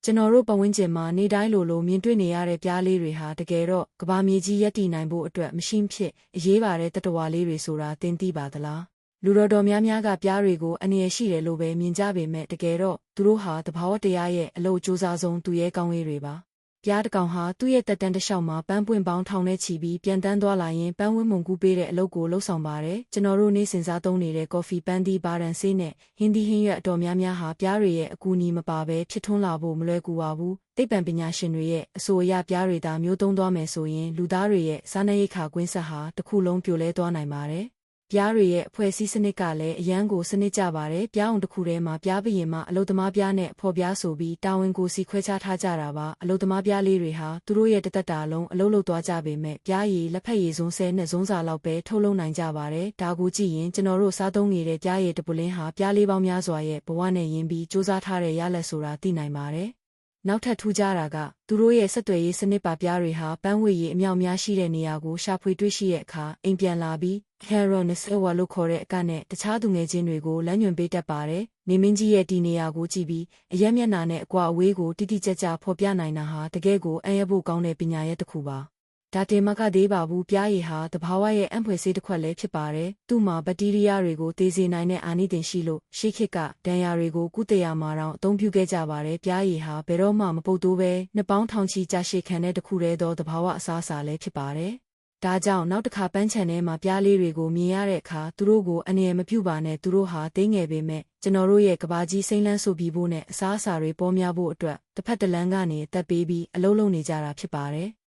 ကျွန်တော်တို့ပတ်ဝန်းကျင်မှာနေတိုင်းလိုမြင်တွေ့နေရတဲ့ပြားလေးတွေဟာတကယ်တော့ကဘာမြေကြီးရပ်တည်နိုင်ဖို့အတွက်မရှိဖြစ်အရေးပါတဲ့တတဝါလေးတွေဆိုတာသင်သိပါသလားလူတော်များများကပြားတွေကိုအန္တရာယ်ရှိတယ်လို့ပဲမြင်ကြပေမဲ့တကယ်တော့သူတို့ဟာသဘာဝတရားရဲ့အလို့အကျိုးစားဆုံးသူရဲကောင်းလေးတွေပါပြားတစ်ကောင်ဟာသူ့ရဲ့တက်တန်းတစ်လျှောက်မှာပန်းပွင့်ပေါင်းထောင်နဲ့ချီပြီးပြန်တန်းသွားလာရင်ပန်းဝင်းမုန်ကူးပေးတဲ့အလုပ်ကိုလှုပ်ဆောင်ပါတယ်ကျွန်တော်တို့နေ့စဉ်စားသုံးနေတဲ့ကော်ဖီပန်းသီးဘာရန်ဆေးနဲ့ဟင်းသီးဟင်းရွက်အတော်များများဟာပြားတွေရဲ့အကူအညီမပါဘဲဖြစ်ထွန်းလာဖို့မလွယ်ကူပါဘူးသိပ္ပံပညာရှင်တွေရဲ့အဆိုအရပြားတွေသာမျိုးသုံးသွားမယ်ဆိုရင်လူသားတွေရဲ့စားနပ်ရိက္ခာကွင်းဆက်ဟာတစ်ခုလုံးပြိုလဲသွားနိုင်ပါတယ်ပြားတွေရဲ့အဖွဲ့အစည်းစနစ်ကလည်းအရန်ကိုစနစ်ကြပါတယ်ပြားအောင်တစ်ခုထဲမှာပြားဘရင်မှအလုသမားပြားနဲ့ဖော်ပြားဆိုပြီးတာဝန်ကိုစီခွဲခြားထားကြတာပါအလုသမားပြားလေးတွေဟာသူတို့ရဲ့တသက်တာလုံးအလုပ်လုပ်သွားကြပေမဲ့ပြားရည်လက်ဖက်ရည်စွန်းဆဲနဲ့စွန်းစာလောက်ပဲထုတ်လုပ်နိုင်ကြပါတယ်ဒါကိုကြည့်ရင်ကျွန်တော်တို့စားသုံးနေတဲ့ပြားရည်တပလင်းဟာပြားလေးပေါင်းများစွာရဲ့ဘဝနဲ့ရင်းပြီးစူးစမ်းထားတဲ့ရလဒ်ဆိုတာသိနိုင်ပါတယ်နောက်ထပ်ထူးခြားတာကသူတို့ရဲ့ဆက်သွယ်ရေးစနစ်ပါပြားတွေဟာပန်းဝေရည်အမြောက်များရှိတဲ့နေရာကိုရှာဖွေတွေ့ရှိတဲ့အခါအိမ်ပြန်လာပြီး Caronis လို့ခေါ်တဲ့အကနဲ့တခြားသူငယ်ချင်းတွေကိုလမ်းညွှန်ပေးတတ်ပါတယ်။နေမင်းကြီးရဲ့ဒီနေရာကိုကြည့်ပြီးအရက်မျက်နှာနဲ့အကွာအဝေးကိုတိတိကျကျဖော်ပြနိုင်တာဟာတကယ်ကိုအံ့ရဖို့ကောင်းတဲ့ပညာရပ်တစ်ခုပါ။ဒါတင်မကသေးပါဘူးပြားရည်ဟာတဘာဝရဲ့အံ့ဖွယ်ဆေးတစ်ခွက်လည်းဖြစ်ပါတယ်။သူ့မှာဘက်တီးရီးယားတွေကိုသေစေနိုင်တဲ့အာနိသင်ရှိလို့ရှေးခေတ်ကဒဏ်ရာတွေကိုကုသရာမှာတောင်အသုံးပြုခဲ့ကြပါတယ်။ပြားရည်ဟာဘယ်တော့မှမပုတ်တိုးပဲနှစ်ပေါင်းထောင်ချီကြာရှည်ခံတဲ့တစ်ခုတည်းသောတဘာဝအစားအစာလည်းဖြစ်ပါတယ်။ဒါကြောင့်နောက်တစ်ခါပန်းချံထဲမှာပြားလေးတွေကိုမြင်ရတဲ့အခါသူတို့ကိုအန္တရာယ်မပြုပါနဲ့သူတို့ဟာသိငယ်ပေမဲ့ကျွန်တော်တို့ရဲ့ကဘာကြီးစိမ့်လန်းဆိုပြီးဖို့နဲ့အစားအစာတွေပေါ်များဖို့အတွက်တစ်ဖက်တစ်လမ်းကနေတက်ပေးပြီးအလုံးလုံးနေကြတာဖြစ်ပါတယ်။